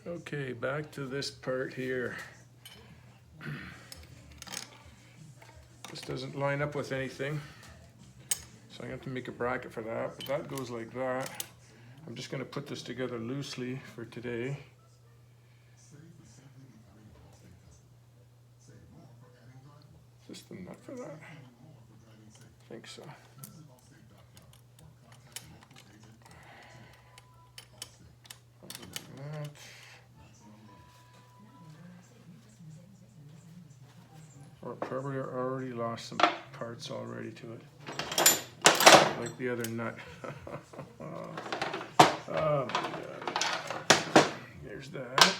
Okay, back to this part here. This doesn't line up with anything, so I have to make a bracket for that, but that goes like that. I'm just going to put this together loosely for today. Is this the nut for that? I think so. That. Or probably already lost some parts already to it, like the other nut. Oh my God. There's that.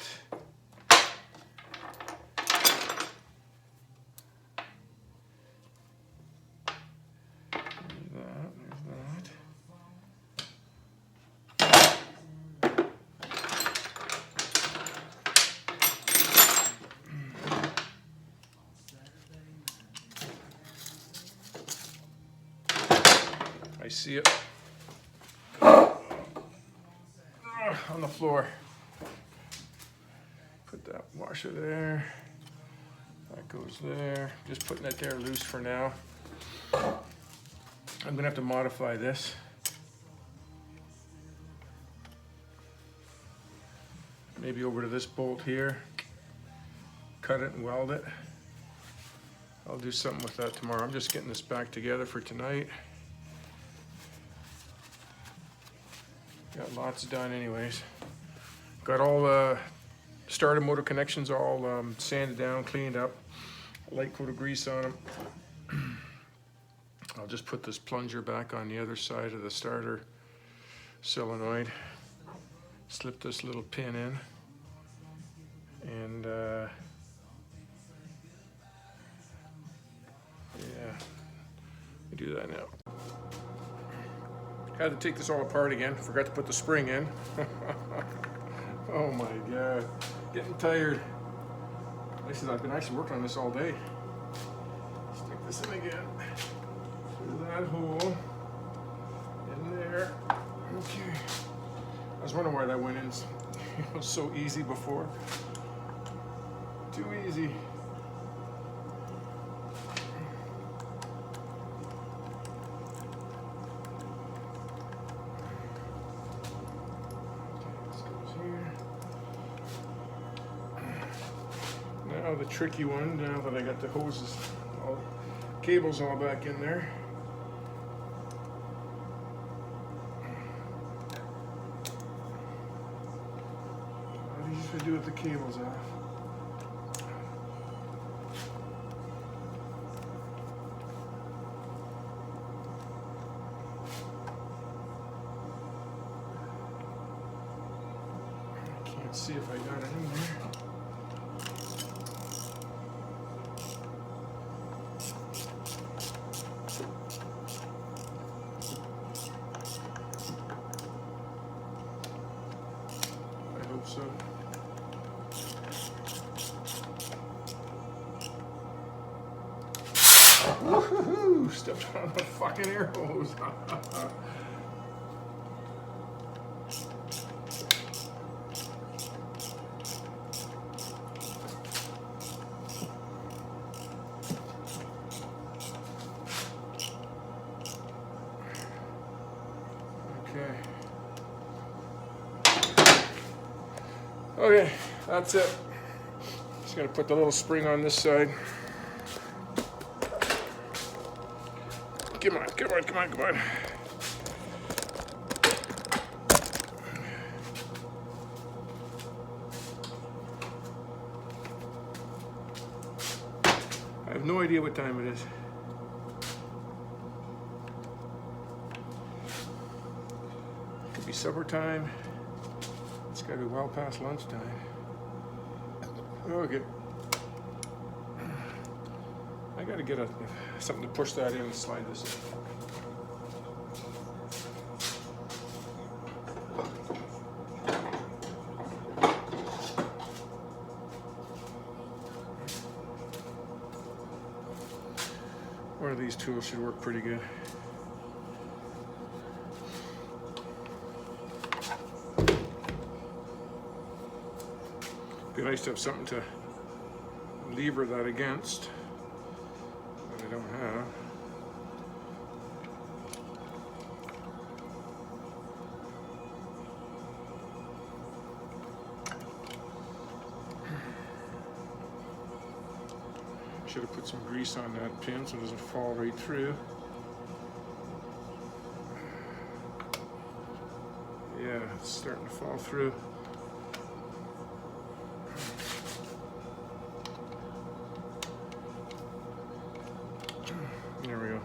I see it on the floor. Put that washer there. That goes there. Just putting it there loose for now. I'm gonna have to modify this. Maybe over to this bolt here. Cut it and weld it. I'll do something with that tomorrow. I'm just getting this back together for tonight. Got lots done anyways. Got all the starter motor connections all sanded down, cleaned up. Light coat of grease on them. I'll just put this plunger back on the other side of the starter solenoid. Slip this little pin in. And yeah, we do that now. Had to take this all apart again. Forgot to put the spring in. Oh my God, getting tired. I've been actually working on this all day. Stick this in again. Through that hole. In there. Okay. I was wondering why that went in. It was so easy before. Too easy. Now the tricky one, now that I got the hoses, cables all back in there. What easy to do with the cables off. I can't see if I got it in there. So woohoo! Stepped on the fucking air hose. Okay, that's it. Just gonna put the little spring on this side. Come on, come on, come on, come on. I have no idea what time it is. Could be supper time. It's gotta be well past lunchtime. Okay. I gotta get something to push that in and slide this in. One of these tools should work pretty good. nice to have something to lever that against that I don't have. Should have put some grease on that pin so it doesn't fall right through. Yeah, it's starting to fall through. There we go.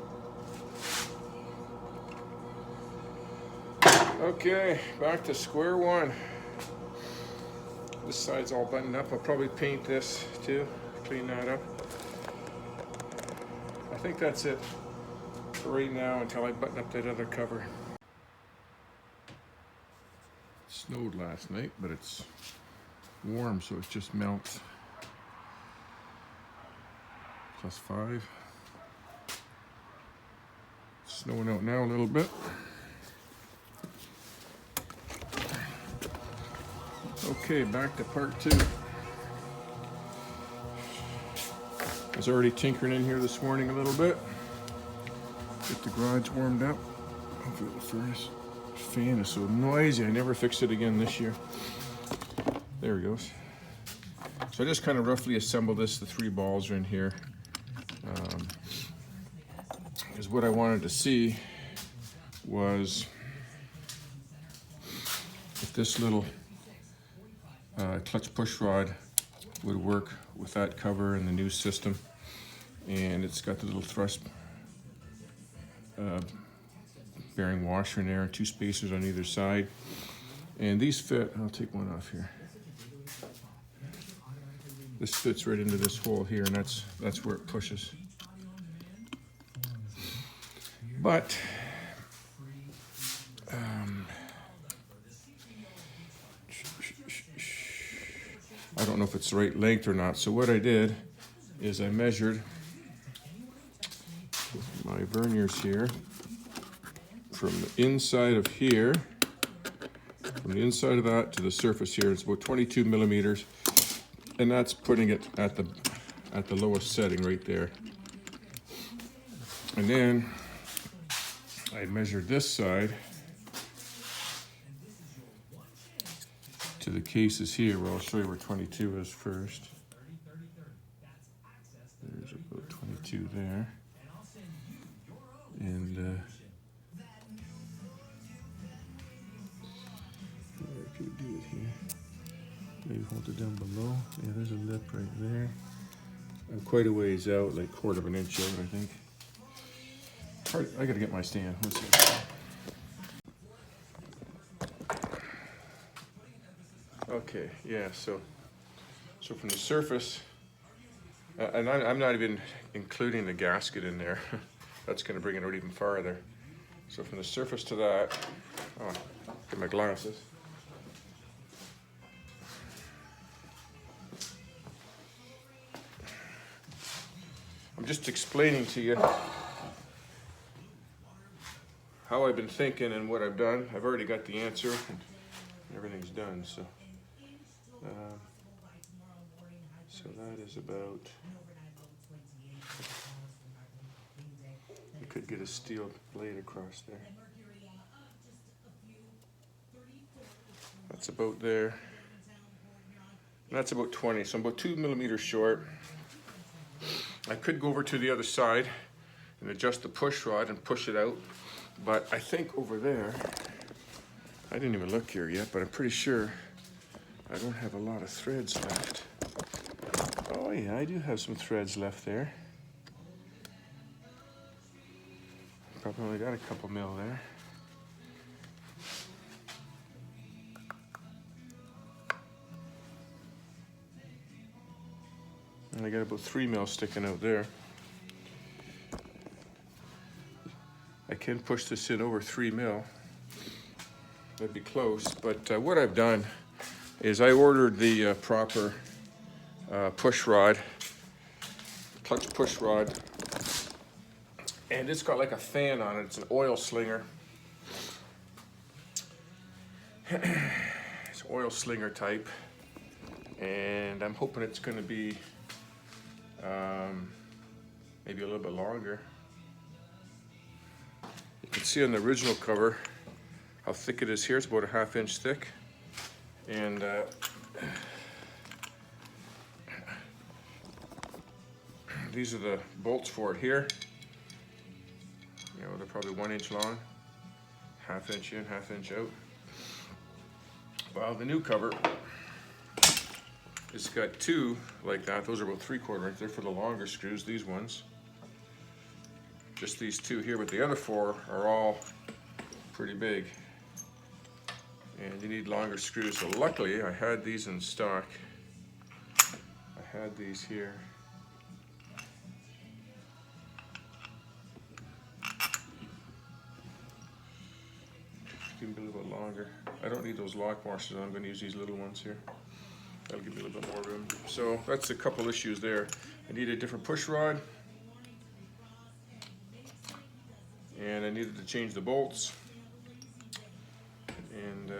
Okay, back to square one. This side's all buttoned up. I'll probably paint this too, clean that up. I think that's it for right now until I button up that other cover. It snowed last night, but it's warm, so it just melts. +5. Snowing out now a little bit. Okay, back to part 2. I was already tinkering in here this morning a little bit. Get the garage warmed up. Hopefully the furnace fan is so noisy. I never fixed it again this year. There it goes. So I just kind of roughly assembled this. The 3 balls are in here. Because what I wanted to see was if this little clutch push rod would work with that cover and the new system. And it's got the little thrust bearing washer in there and 2 spacers on either side. And these fit, I'll take one off here. This fits right into this hole here, and that's where it pushes. But I don't know if it's the right length or not. So what I did is I measured with my verniers here from the inside of here, from the inside of that to the surface here. It's about 22 millimeters, and that's putting it at the lowest setting right there. And then I measured this side to the cases here. Well, I'll show you where 22 is first. There's about 22 there. And where could we do it here? Maybe hold it down below. Yeah, there's a lip right there. I'm quite a ways out, like 1/4 of an inch out, I think. I gotta get my stand. Let's see. Okay, yeah, so from the surface, and I'm not even including the gasket in there. That's going to bring it out even farther. So from the surface to that, oh, get my glasses. I'm just explaining to you how I've been thinking and what I've done. I've already got the answer, and everything's done, so. So that is about, you could get a steel blade across there. That's about there. And that's about 20, so I'm about 2 millimeters short. I could go over to the other side and adjust the push rod and push it out, but I think over there, I didn't even look here yet, but I'm pretty sure I don't have a lot of threads left. Oh yeah, I do have some threads left there. Probably only got a couple mil there. And I got about 3 mil sticking out there. I can push this in over 3 mil. That'd be close, but what I've done is I ordered the proper push rod, clutch push rod, and it's got like a fan on it. It's an oil slinger. It's oil slinger type, and I'm hoping it's going to be maybe a little bit longer. You can see on the original cover how thick it is here. It's about a 1/2 inch thick, and these are the bolts for it here. You know, they're probably 1 inch long, 1/2 inch in, 1/2 inch out. Well, the new cover, it's got two like that. Those are about 3/4 inch. They're for the longer screws, these ones. Just these two here, but the other four are all pretty big. And you need longer screws. So luckily, I had these in stock. I had these here. Give me a little bit longer. I don't need those lock washers. I'm going to use these little ones here. That'll give me a little bit more room. So that's a couple issues there. I need a different push rod, and I needed to change the bolts, and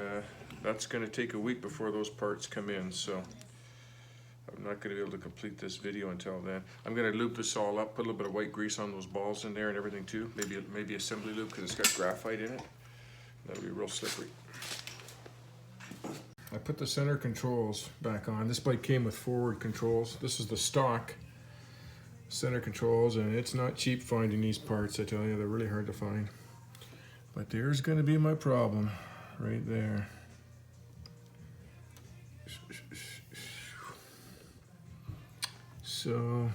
that's going to take a week before those parts come in. So I'm not going to be able to complete this video until then. I'm going to loop this all up, put a little bit of white grease on those balls in there and everything too. Maybe assembly lube because it's got graphite in it. That'll be real slippery. I put the center controls back on. This bike came with forward controls. This is the stock center controls, and it's not cheap finding these parts, I tell you. They're really hard to find. But there's going to be my problem right there. So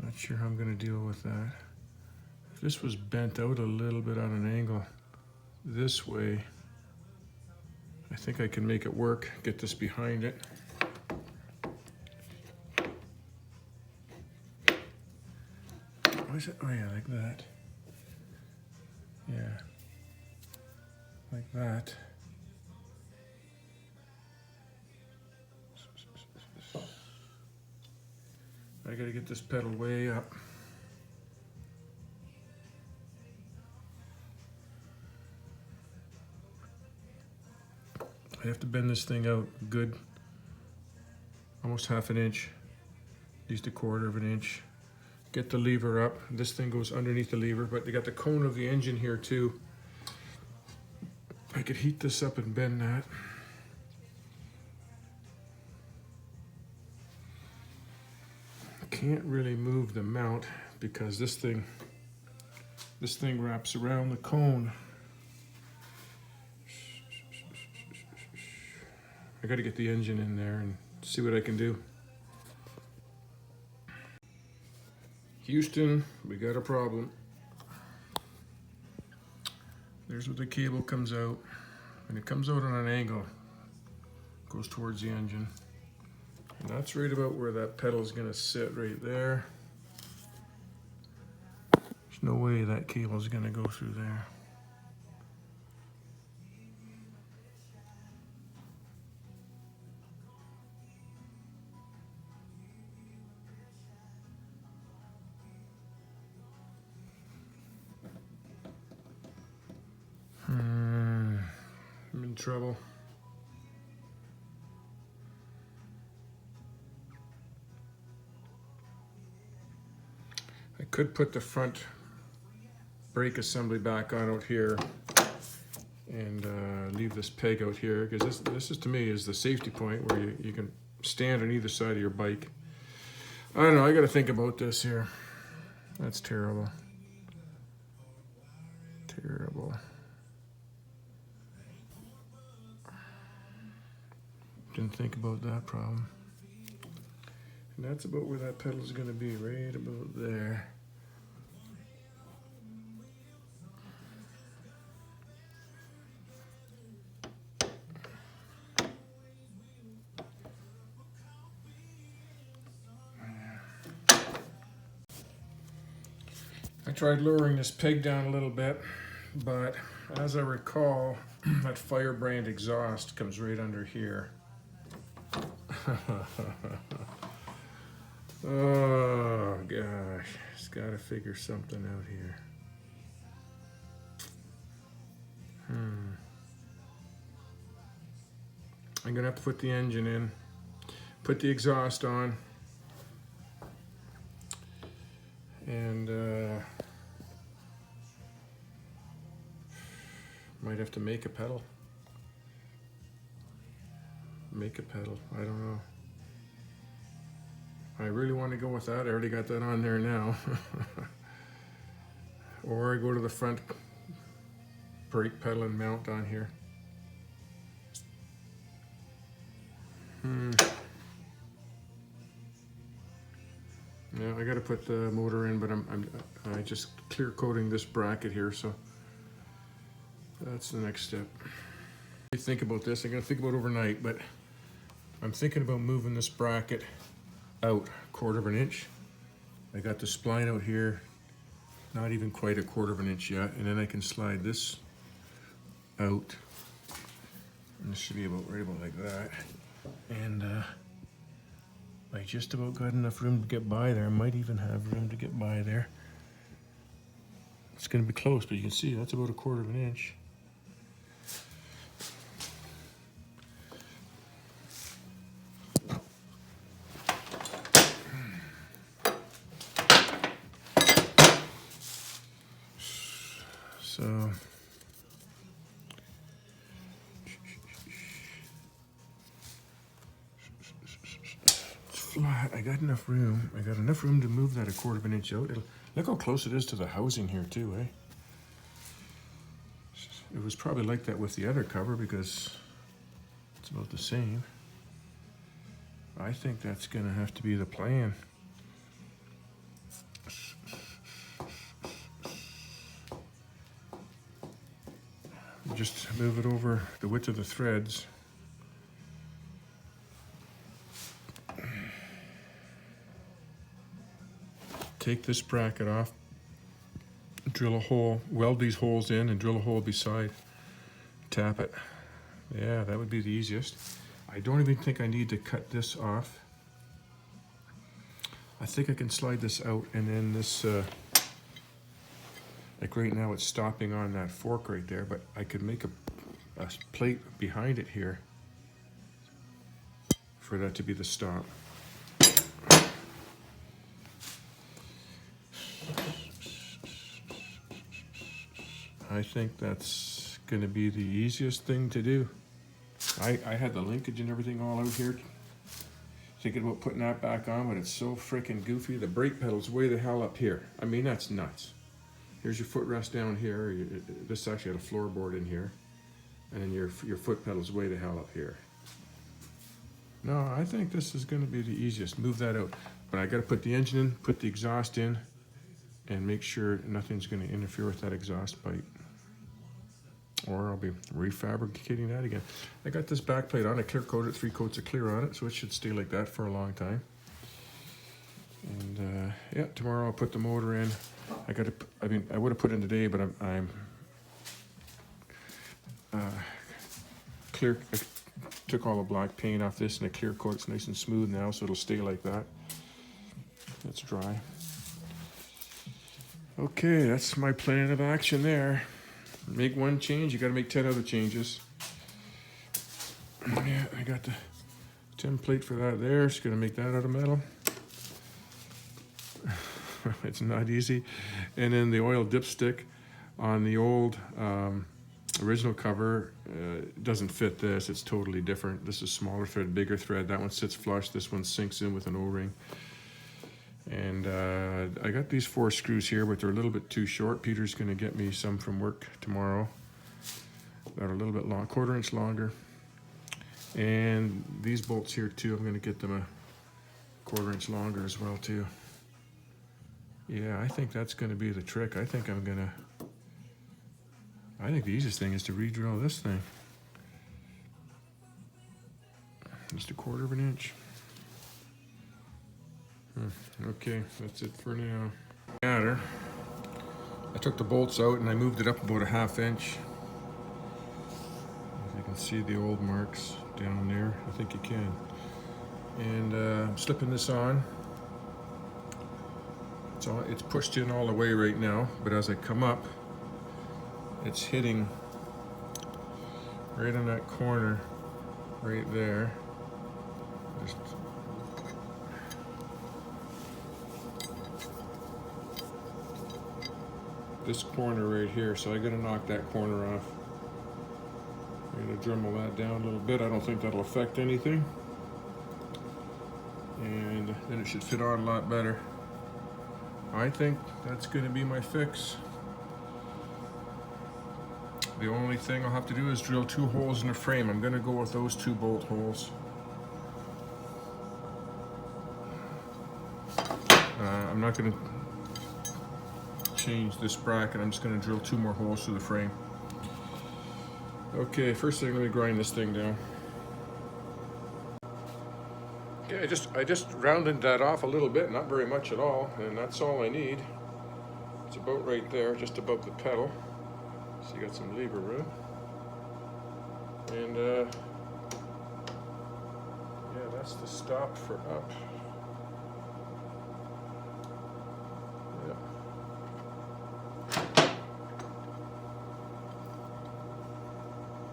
not sure how I'm going to deal with that. If this was bent out a little bit on an angle this way, I think I can make it work, get this behind it. What is it? Oh yeah, like that. Yeah, like that. I gotta get this pedal way up. I have to bend this thing out good, almost 1/2 inch, at least 1/4 inch. Get the lever up. This thing goes underneath the lever, but they got the cone of the engine here too. I could heat this up and bend that. Can't really move the mount because this thing wraps around the cone. I got to get the engine in there and see what I can do. Houston, we got a problem. There's where the cable comes out, and it comes out on an angle, goes towards the engine. And that's right about where that pedal is going to sit right there. There's no way that cable is going to go through there. I'm in trouble. I could put the front brake assembly back on out here and leave this peg out here, because this is to me is the safety point where you can stand on either side of your bike. I don't know, I got to think about this here. That's terrible. Terrible. Didn't think about that problem. And that's about where that pedal is going to be, right about there. I tried lowering this peg down a little bit, but as I recall, that Firebrand exhaust comes right under here. Oh gosh, just gotta figure something out here. I'm gonna have to put the engine in, put the exhaust on, and might have to make a pedal. Make a pedal, I don't know. I really want to go with that. I already got that on there now. Or I go to the front brake pedal and mount on here. Yeah, I got to put the motor in, but I just clear coating this bracket here, so that's the next step. You think about this. I'm gonna think about it overnight, but I'm thinking about moving this bracket out 1/4 of an inch. I got the spline out here, not even quite 1/4 of an inch yet, and then I can slide this out, and this should be about right about like that. And I just about got enough room to get by there. I might even have room to get by there. It's gonna be close, but you can see that's about 1/4 of an inch. So it's flat. I got enough room. I got enough room to move that 1/4 of an inch out. Look how close it is to the housing here too, eh? It was probably like that with the other cover because it's about the same. I think that's gonna have to be the plan. Just move it over the width of the threads. Take this bracket off, drill a hole, weld these holes in and drill a hole beside, tap it. Yeah, that would be the easiest. I don't even think I need to cut this off. I think I can slide this out, and then this, like right now it's stopping on that fork right there, but I could make a plate behind it here for that to be the stop. I think that's gonna be the easiest thing to do. I had the linkage and everything all out here, thinking about putting that back on, but it's so freaking goofy. The brake pedal's way the hell up here. I mean, that's nuts. Here's your footrest down here. This actually had a floorboard in here. And then your foot pedal's way the hell up here. No, I think this is gonna be the easiest. Move that out. But I gotta put the engine in, put the exhaust in, and make sure nothing's gonna interfere with that exhaust pipe. Or I'll be refabricating that again. I got this back plate on, I clear coated 3 coats of clear on it, so it should stay like that for a long time. And yeah, tomorrow I'll put the motor in. I mean, I would have put in today, but I'm clear. I took all the black paint off this and I clear coat. It's nice and smooth now, so it'll stay like that. It's dry. Okay, that's my plan of action there. Make one change, you got to make 10 other changes. Yeah, I got the template for that there. Just gonna make that out of metal. It's not easy. And then the oil dipstick on the old original cover doesn't fit this. It's totally different. This is smaller thread, bigger thread. That one sits flush. This one sinks in with an O-ring. And I got these 4 screws here, but they're a little bit too short. Peter's gonna get me some from work tomorrow that are a little bit long, 1/4 inch longer. And these bolts here too, I'm gonna get them a 1/4 inch longer as well too. Yeah, I think that's gonna be the trick. I think the easiest thing is to re-drill this thing. Just 1/4 of an inch. Okay, that's it for now. I took the bolts out and I moved it up about a 1/2 inch. If you can see the old marks down there, I think you can. And I'm slipping this on. It's pushed in all the way right now, but as I come up, it's hitting right in that corner, right there. Just this corner right here, so I gotta knock that corner off. I'm gonna Dremel that down a little bit. I don't think that'll affect anything. And then it should fit on a lot better. I think that's gonna be my fix. The only thing I'll have to do is drill 2 holes in the frame. I'm gonna go with those 2 bolt holes. I'm not gonna change this bracket. I'm just gonna drill 2 more holes through the frame. Okay, first thing, let me grind this thing down. Okay, I just rounded that off a little bit, not very much at all, and that's all I need. It's about right there, just above the pedal. So you got some lever room. And yeah, that's the stop for up.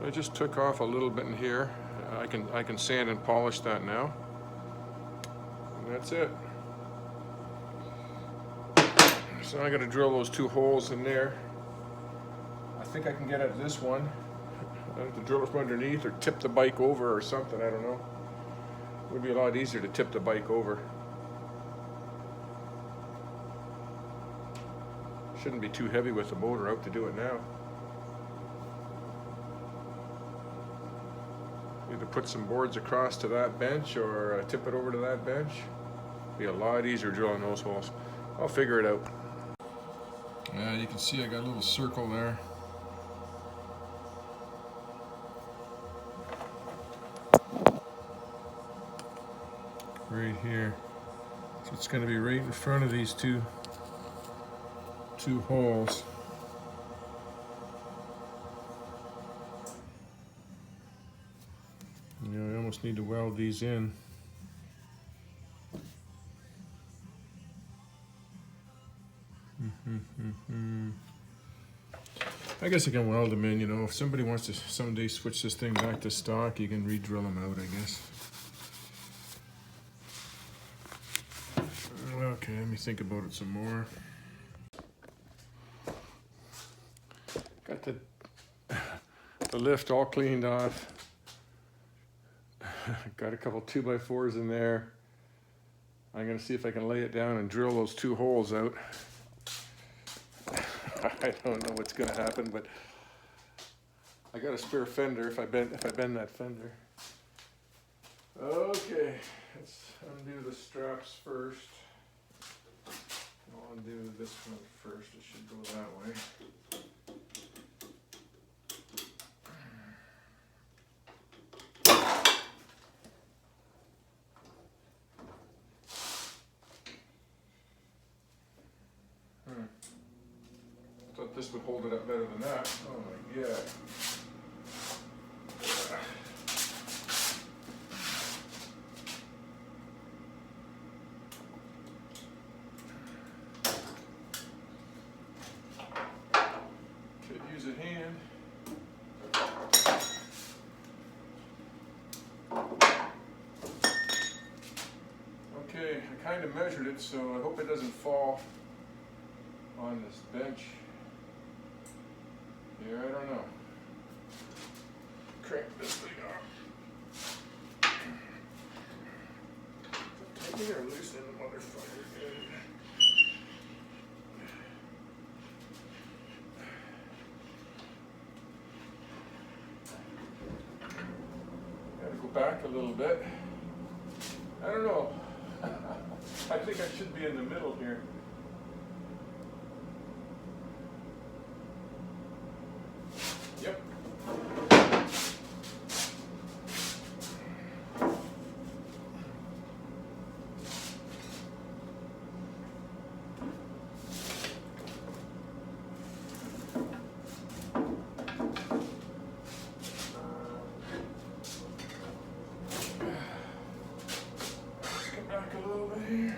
I just took off a little bit in here. I can sand and polish that now. And that's it. So I got to drill those 2 holes in there. I think I can get at this one. I have to drill it from underneath or tip the bike over or something, I don't know. It would be a lot easier to tip the bike over. Shouldn't be too heavy with the motor out to do it now. Either put some boards across to that bench or tip it over to that bench. Be a lot easier drilling those holes. I'll figure it out. Yeah, you can see I got a little circle there. Right here. So it's going to be right in front of these two holes. You know, I almost need to weld these in. I guess I can weld them in, you know. If somebody wants to someday switch this thing back to stock, you can re-drill them out, I guess. Okay, let me think about it some more. Got the lift all cleaned off. Got a couple 2x4s in there. I'm gonna see if I can lay it down and drill those 2 holes out. I don't know what's gonna happen, but I got a spare fender if I bend that fender. Okay, let's undo the straps first. I'll undo this one first. It should go that way. Thought this would hold it up better than that. Oh my god. Could use a hand. Okay, I kind of measured it, so I hope it doesn't fall on this bench. Here, I don't know. Crank this thing off. Take me or loosen the motherfucker. Gotta go back a little bit. I don't know. I think I should be in the middle here. Yep. Let's come back a little bit here.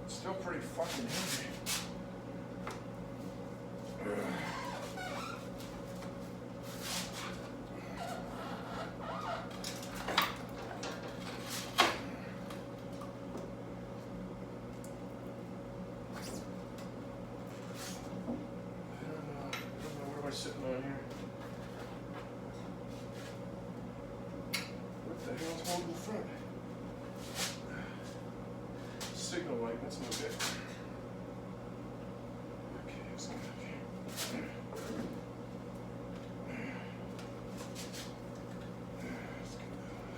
It's still pretty fucking heavy. on here? What the hell's holding the front? Signal light, that's no good. Okay, let's get up here. Let's get that over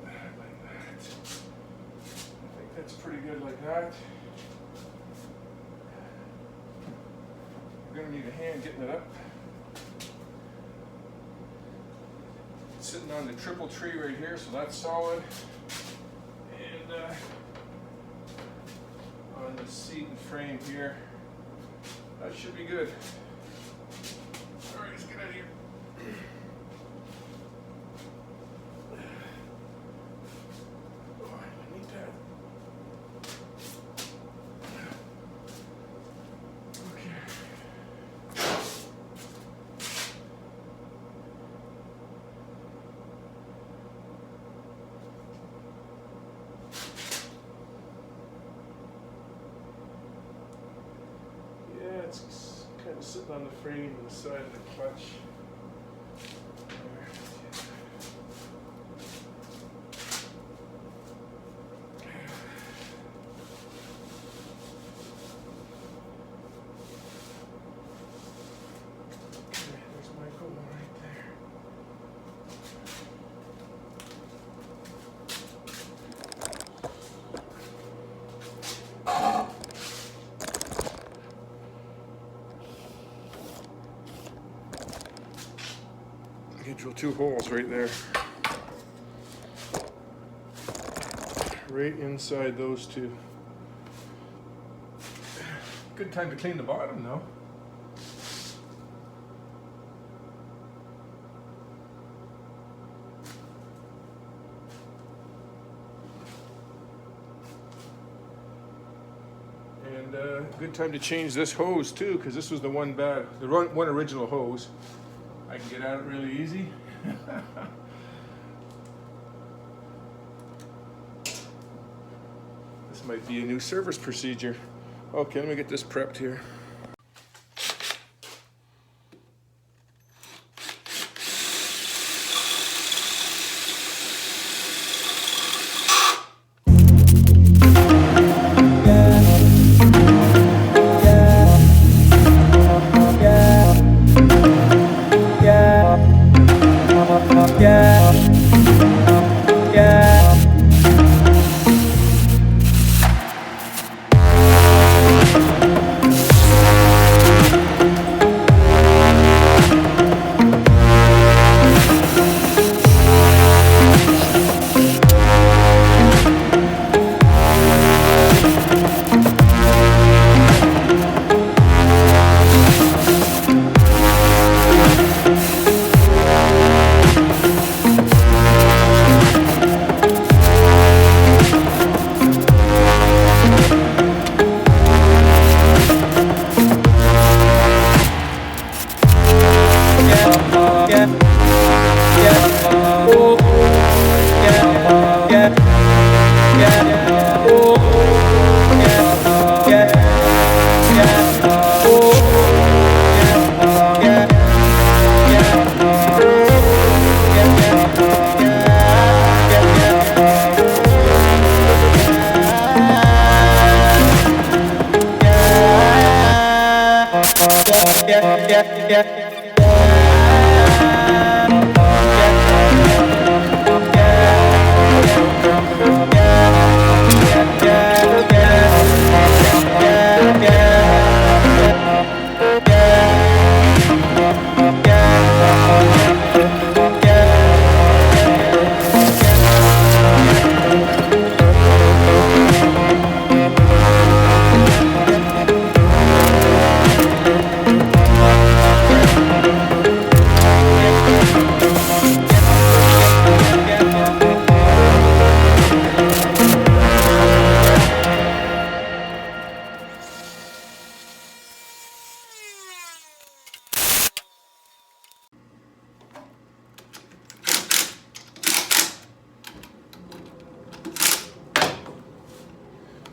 there. Like that. I think that's pretty good like that. We're gonna need a hand getting it up. Sitting on the triple tree right here, so that's solid. And on the seat and frame here, that should be good. All right, let's get out of here. Oh, I need that. It's kind of sitting on the frame and the side of the clutch. Okay, there's my goal right there. You drill 2 holes right there. Right inside those 2. Good time to clean the bottom though. And good time to change this hose too, because this was the one original hose. I can get at it really easy. This might be a new service procedure. Okay, let me get this prepped here.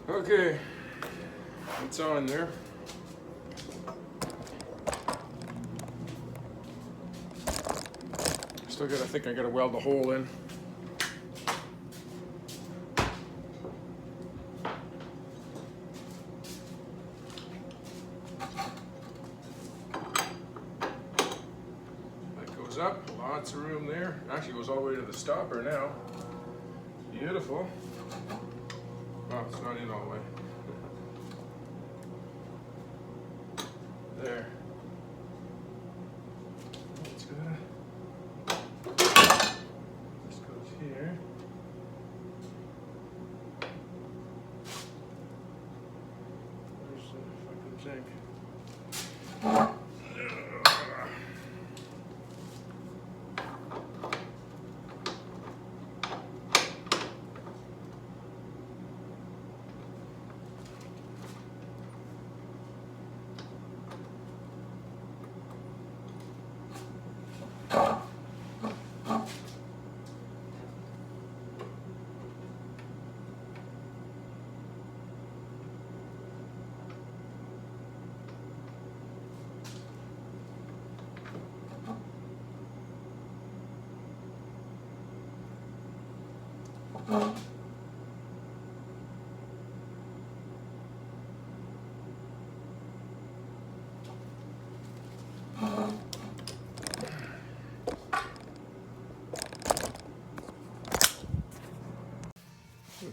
Okay, It's on there. Still got, I think I got to weld the hole in. That goes up, lots of room there. Actually goes all the way to the stopper now. Beautiful. Oh, it's not in all the way. There. It's good. This goes here. There's the fucking zinc.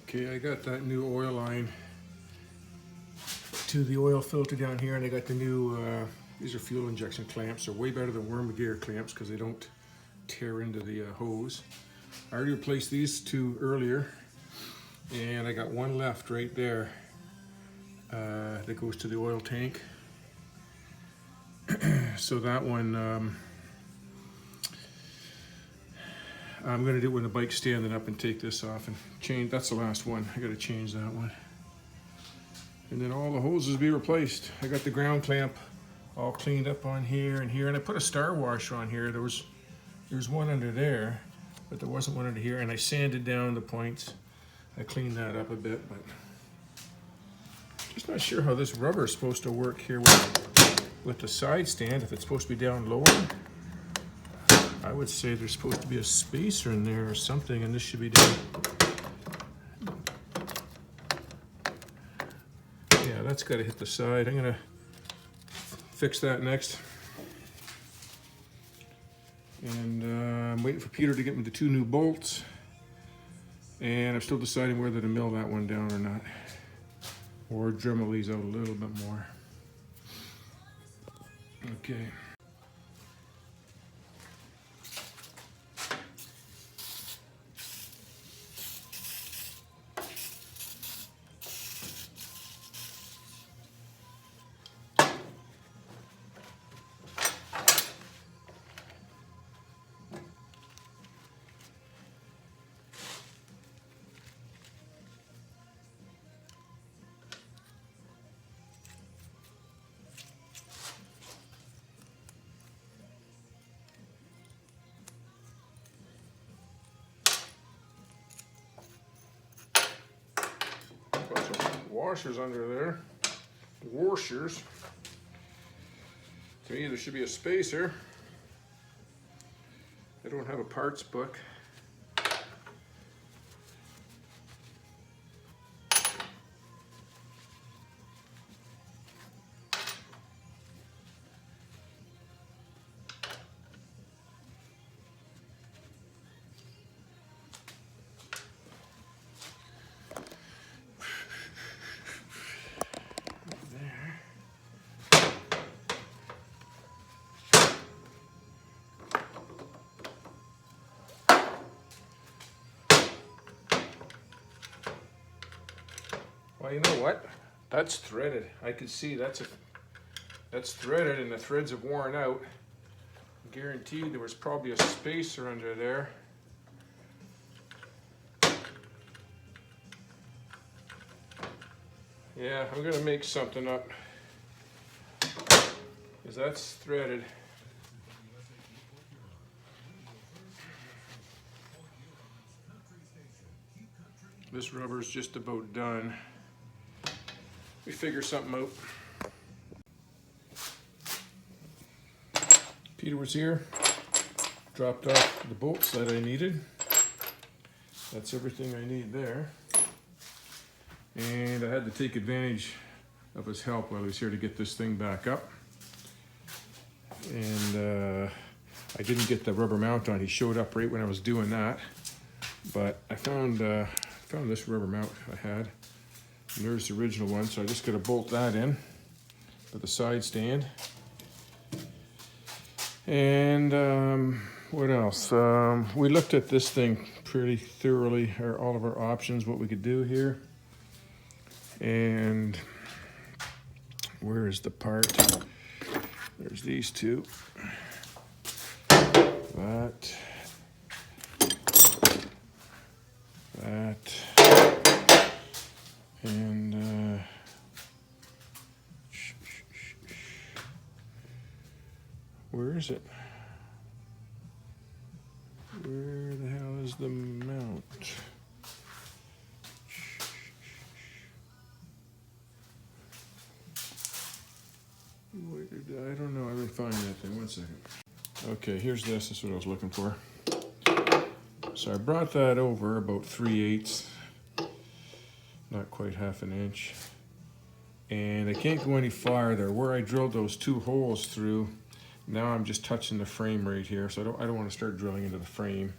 Okay, I got that new oil line to the oil filter down here, and I got the new, these are fuel injection clamps. They're way better than worm gear clamps because they don't tear into the hose. I already replaced these two earlier, and I got one left right there that goes to the oil tank. So that one, I'm going to do it when the bike's standing up and take this off and change. That's the last one. I got to change that one. And then all the hoses will be replaced. I got the ground clamp all cleaned up on here and here, and I put a star washer on here. There's one under there, but there wasn't one under here, and I sanded down the points. I cleaned that up a bit, but just not sure how this rubber is supposed to work here with the side stand. If it's supposed to be down lower, I would say there's supposed to be a spacer in there or something, and this should be down. Yeah, that's got to hit the side. I'm gonna fix that next. And I'm waiting for Peter to get me the 2 new bolts, and I'm still deciding whether to mill that one down or not, or Dremel these out a little bit more. Okay. Washers under there. Washers. To me, there should be a spacer. I don't have a parts book. Well, you know what? That's threaded. I can see that's threaded, and the threads have worn out. Guaranteed there was probably a spacer under there. Yeah, I'm gonna make something up, because that's threaded. This rubber's just about done. we figure something out. Peter was here, dropped off the bolts that I needed. That's everything I need there. And I had to take advantage of his help while he was here to get this thing back up. And I didn't get the rubber mount on. He showed up right when I was doing that. But I found this rubber mount I had. And there's the original one, so I just got to bolt that in for the side stand. And what else? We looked at this thing pretty thoroughly, all of our options, what we could do here. And where is the part? There's these two. That. And where is it? Where the hell is the mount? I don't know. I didn't find that thing. 1 second. Okay, here's this. That's what I was looking for. So I brought that over about 3/8, not quite half an inch. And I can't go any farther. Where I drilled those 2 holes through, now I'm just touching the frame right here. So I don't want to start drilling into the frame.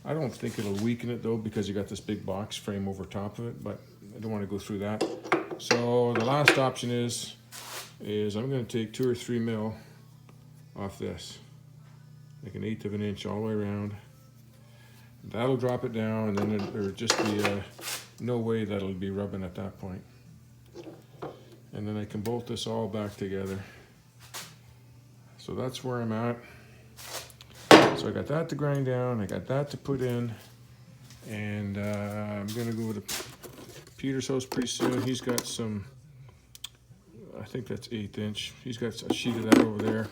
I don't think it'll weaken it though, because you got this big box frame over top of it, but I don't want to go through that. So the last option is I'm going to take 2 or 3 mil off this, like 1/8 of an inch all the way around. That'll drop it down, and then there'll just be no way that'll be rubbing at that point. And then I can bolt this all back together. So that's where I'm at. So I got that to grind down, I got that to put in, and I'm gonna go to Peter's house pretty soon. He's got some, I think that's 1/8 inch. He's got a sheet of that over there.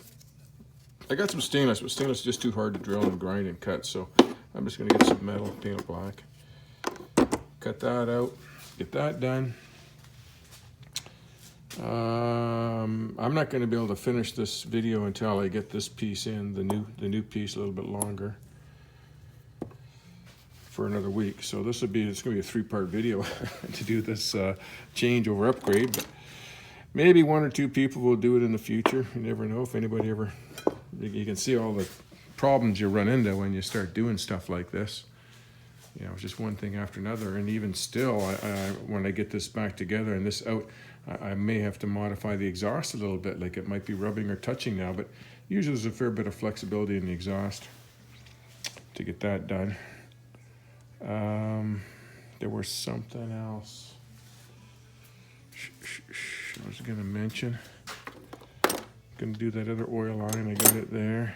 I got some stainless, but stainless is just too hard to drill and grind and cut, so I'm just gonna get some metal, paint it black. Cut that out, get that done. I'm not going to be able to finish this video until I get this piece in, the new piece, a little bit longer, for another week. So it's going to be a 3-part video to do this changeover upgrade. But maybe 1 or 2 people will do it in the future. You never know. If anybody ever, you can see all the problems you run into when you start doing stuff like this. You know, it's just one thing after another. And even still, when I get this back together and this out, I may have to modify the exhaust a little bit, like it might be rubbing or touching now, but usually there's a fair bit of flexibility in the exhaust to get that done. There was something else I was going to mention. Going to do that other oil line. I got it there.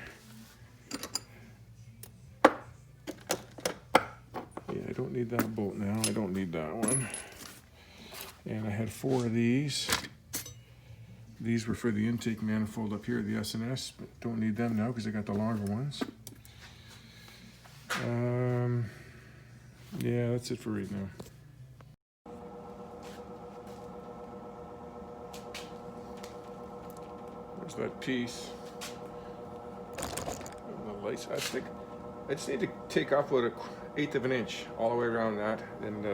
Yeah, I don't need that bolt now. I don't need that one. And I had 4 of these. These were for the intake manifold up here, the S&S, but don't need them now because I got the longer ones. Yeah, that's it for right now. There's that piece. And the lights. I think I just need to take off about 1/8 of an inch all the way around that, and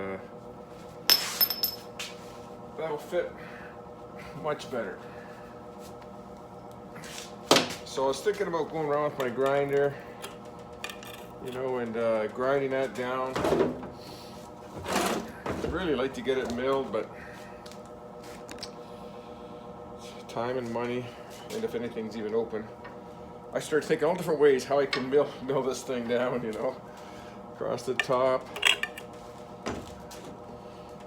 that'll fit much better. So I was thinking about going around with my grinder, you know, and grinding that down. I'd really like to get it milled, but time and money, and if anything's even open. I started thinking all different ways how I can mill this thing down, you know, across the top.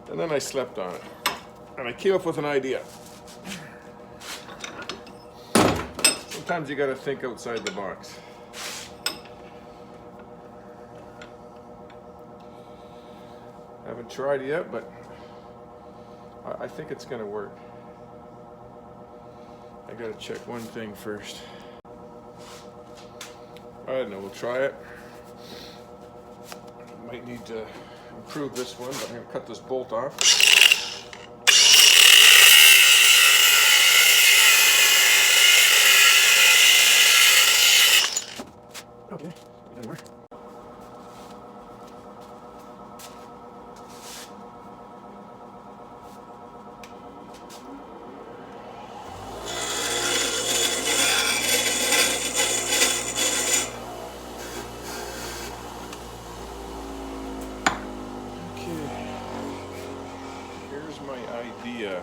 And then I slept on it. And I came up with an idea. Sometimes you gotta think outside the box. I haven't tried it yet, but I think it's gonna work. I gotta check one thing first. I don't know, we'll try it. Might need to improve this one, but I'm gonna cut this bolt off. Okay, anywhere. Here's my idea.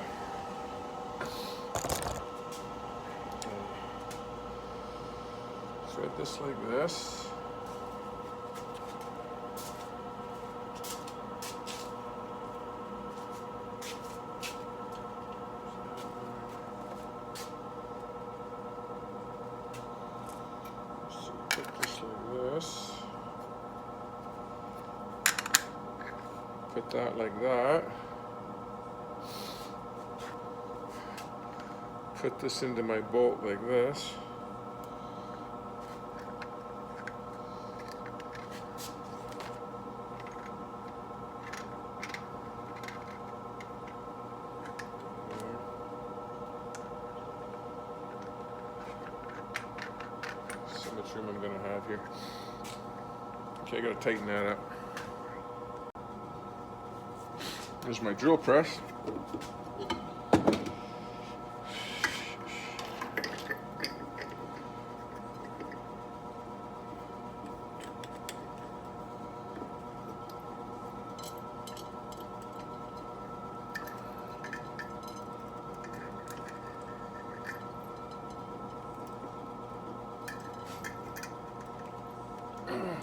Thread this like this. So put this like this. Put that like that. Put this into my bolt like this. So much room I'm going to have here. Okay, I got to tighten that up. There's my drill press.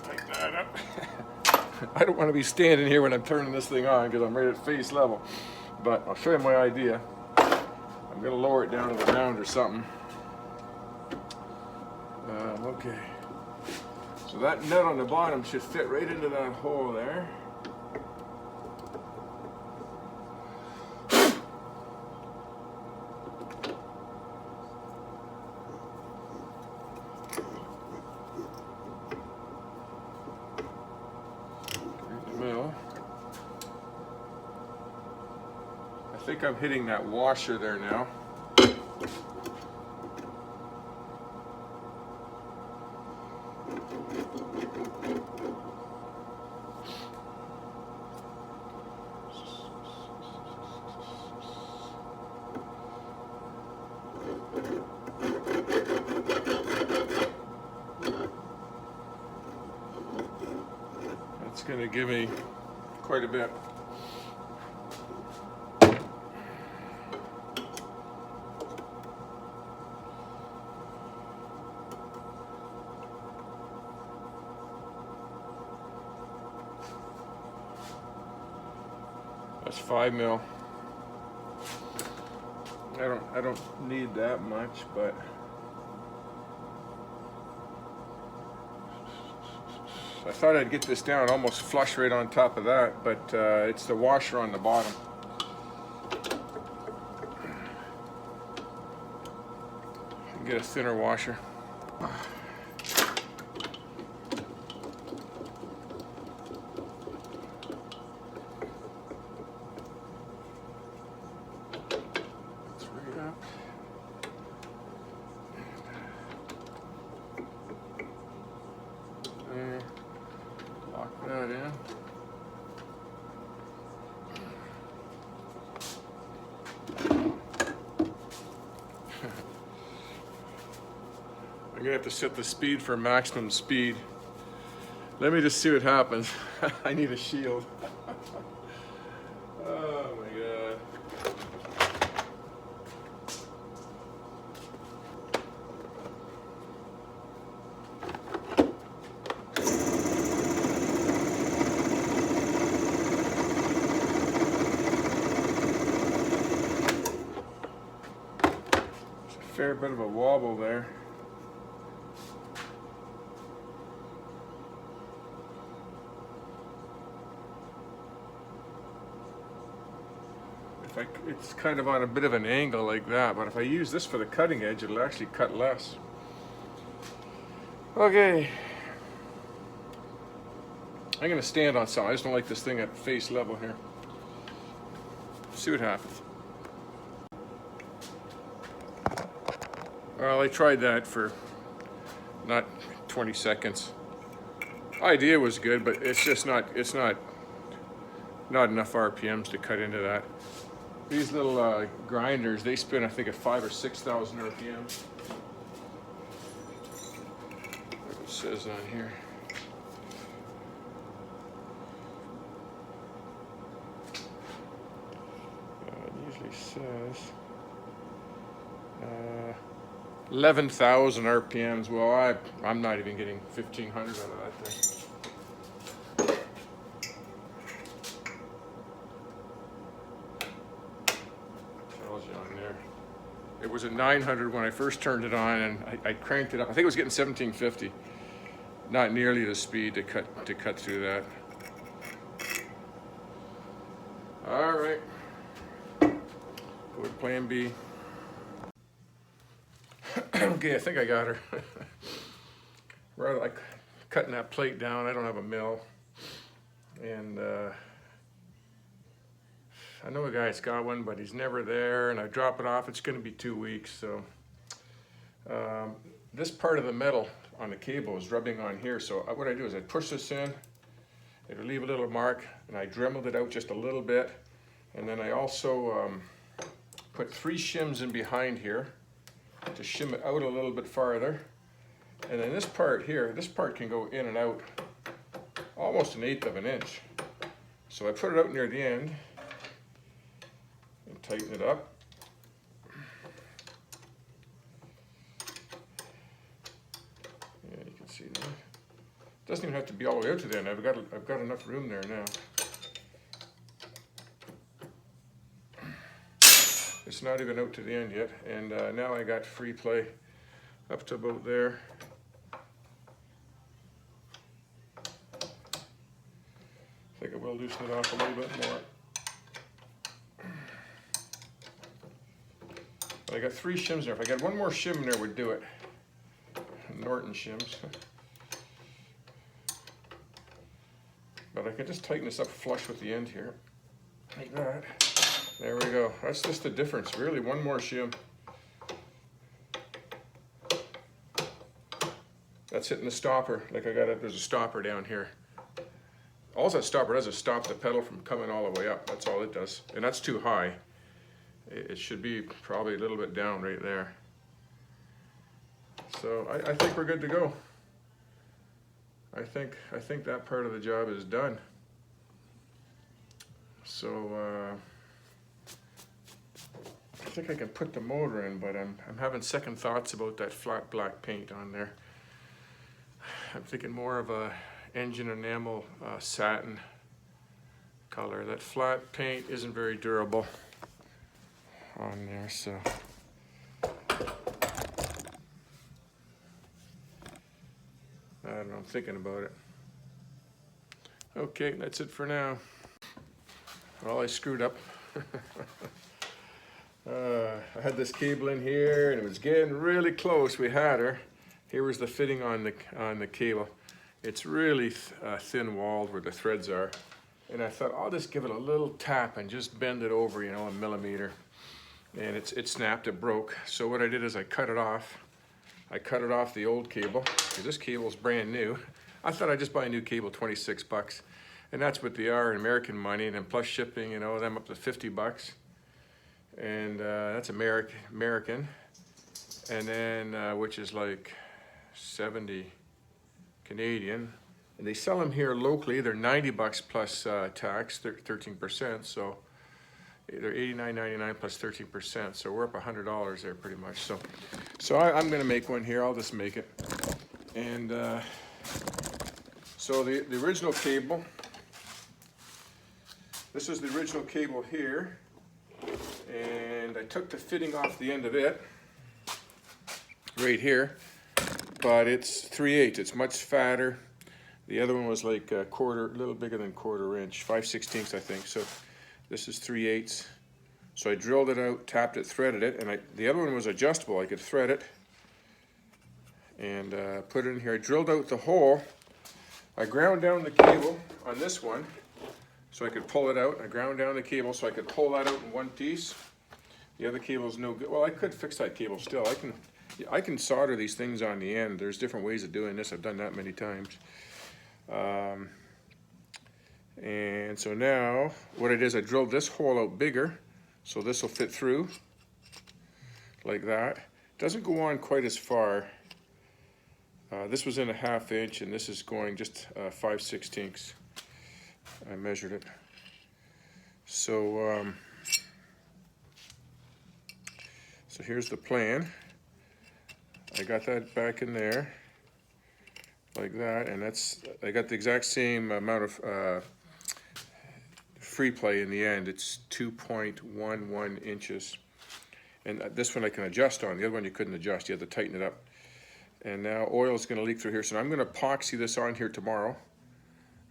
Tighten that up. I don't want to be standing here when I'm turning this thing on because I'm right at face level. But I'll show you my idea. I'm going to lower it down to the ground or something. Okay. So that nut on the bottom should fit right into that hole there. I think I'm hitting that washer there now. That's going to give me quite a bit. That's 5 mil. I don't need that much, but I thought I'd get this down almost flush right on top of that, but it's the washer on the bottom. Get a thinner washer. Lock that in. I'm gonna have to set the speed for maximum speed. Let me just see what happens. I need a shield. Oh my God. Fair bit of a wobble there. It's kind of on a bit of an angle like that, but if I use this for the cutting edge, it'll actually cut less. Okay. I'm gonna stand on something. I just don't like this thing at face level here. See what happens. Well, I tried that for not 20 seconds. Idea was good, but it's just not, not enough RPMs to cut into that. These little grinders, they spin, I think, at 5,000 or 6,000 RPMs. What it says on here. It usually says 11,000 RPMs. Well, I'm not even getting 1,500 out of that thing. It was at 900 when I first turned it on, and I cranked it up. I think it was getting 1750. Not nearly the speed to cut through that. All right, go to plan B. Okay, I think I got her. Rather like cutting that plate down. I don't have a mill, and I know a guy that's got one, but he's never there, and I drop it off. It's going to be 2 weeks. So this part of the metal on the cable is rubbing on here. So what I do is I push this in. It'll leave a little mark, and I dremeled it out just a little bit. And then I also put 3 shims in behind here to shim it out a little bit farther. And then this part here, this part can go in and out almost 1/8 of an inch. So I put it out near the end and tighten it up. Yeah, you can see that. Doesn't even have to be all the way out to the end. I've got enough room there now. It's not even out to the end yet, and now I got free play up to about there. I think I will loosen it off a little bit more. But I got 3 shims there. If I got one more shim in there, would do it. Norton shims. But I can just tighten this up flush with the end here, like that. There we go. That's just the difference, really. One more shim. That's hitting the stopper. Like there's a stopper down here. All that stopper does is stop the pedal from coming all the way up. That's all it does. And that's too high. It should be probably a little bit down right there. So I think we're good to go. I think that part of the job is done. So I think I can put the motor in, but I'm having second thoughts about that flat black paint on there. I'm thinking more of a engine enamel satin color. That flat paint isn't very durable on there, so I don't know, I'm thinking about it. Okay, that's it for now. Well, I screwed up. I had this cable in here, and it was getting really close. We had her. Here was the fitting on the cable. It's really thin-walled where the threads are. And I thought, I'll just give it a little tap and just bend it over, you know, 1 millimeter. And it snapped, it broke. So what I did is I cut it off. I cut it off the old cable, because this cable's brand new. I thought I'd just buy a new cable, 26 bucks. And that's what they are in American money, and then plus shipping, you know, them up to 50 bucks. And that's American. And then, which is like 70 Canadian. And they sell them here locally. They're 90 bucks plus tax, 13%. So they're $89.99 plus 13%. So we're up $100 there pretty much. So I'm gonna make one here. I'll just make it. And so the original cable, this is the original cable here. And I took the fitting off the end of it, right here, but it's 3/8. It's much fatter. The other one was like a little bigger than 1/4 inch, 5/16 I think. So this is 3/8. So I drilled it out, tapped it, threaded it, and the other one was adjustable. I could thread it and put it in here. I drilled out the hole. I ground down the cable on this one so I could pull it out. I ground down the cable so I could pull that out in one piece. The other cable's no good. Well, I could fix that cable still. I can solder these things on the end. There's different ways of doing this. I've done that many times. And so now what it is, I drilled this hole out bigger, so this will fit through like that. Doesn't go on quite as far. This was in a 1/2 inch, and this is going just 5/16. I measured it. So so here's the plan. I got that back in there like that, and I got the exact same amount of free play in the end. It's 2.11 inches. And this one I can adjust on. The other one you couldn't adjust. You had to tighten it up. And now oil is going to leak through here. So I'm going to epoxy this on here tomorrow.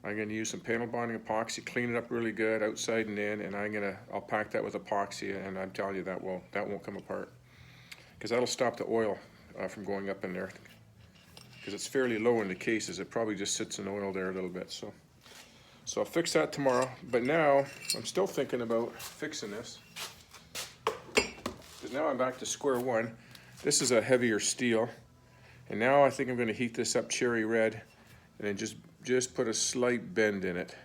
I'm going to use some panel bonding epoxy, clean it up really good outside and in, and I'll pack that with epoxy, and I'm telling you that won't come apart, because that'll stop the oil from going up in there, because it's fairly low in the cases. It probably just sits in oil there a little bit. So I'll fix that tomorrow. But now I'm still thinking about fixing this, because now I'm back to square one. This is a heavier steel, and now I think I'm going to heat this up cherry red, and then just put a slight bend in it,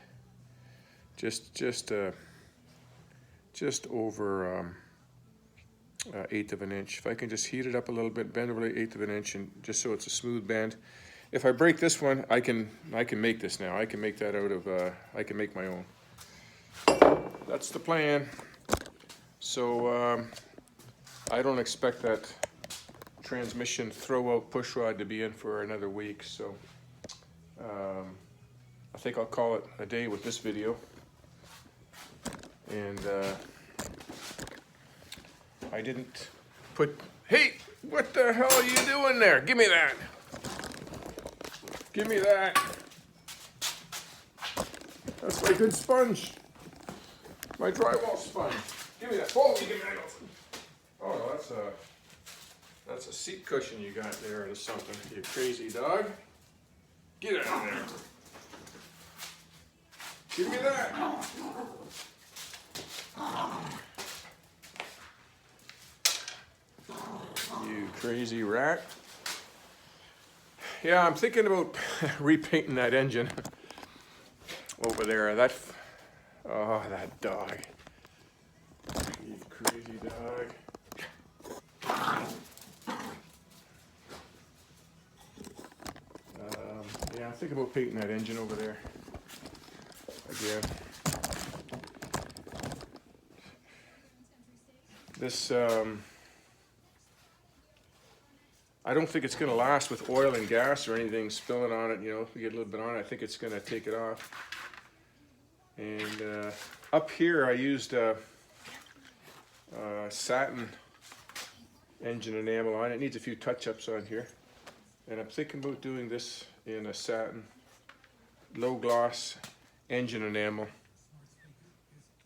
just over 1/8 of an inch. If I can just heat it up a little bit, bend over 1/8 of an inch, and just so it's a smooth bend. If I break this one, I can make this now. I can make that out of I can make my own. That's the plan. So I don't expect that transmission throw out push rod to be in for another week. So I think I'll call it a day with this video. And I didn't put, hey, what the hell are you doing there? Give me that. Give me that. That's my good sponge. My drywall sponge. Give me that. Oh, give me that. Oh, no, that's a seat cushion you got there or something. You crazy dog. Get out of there. Give me that. You crazy rat. Yeah, I'm thinking about repainting that engine over there. Oh, that dog. You crazy dog. Yeah, I'm thinking about painting that engine over there again. This, I don't think it's going to last with oil and gas or anything spilling on it. You know, you get a little bit on it, I think it's going to take it off. And up here I used satin engine enamel on it. It needs a few touch-ups on here. And I'm thinking about doing this in a satin low gloss engine enamel.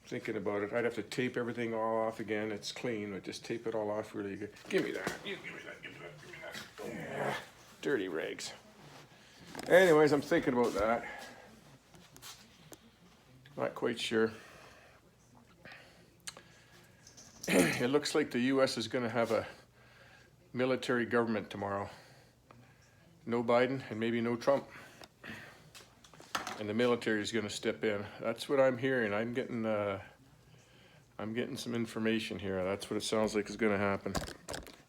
Thinking about it. I'd have to tape everything all off again. It's clean, but just tape it all off really good. Give me that. You give me that. Give me that. Give me that. Yeah. Dirty rags. Anyways, I'm thinking about that. Not quite sure. It looks like the U.S. is going to have a military government tomorrow. No Biden and maybe no Trump. And the military is going to step in. That's what I'm hearing. I'm getting some information here. That's what it sounds like is going to happen.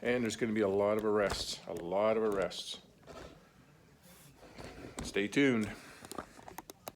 And there's going to be a lot of arrests. A lot of arrests. Stay tuned.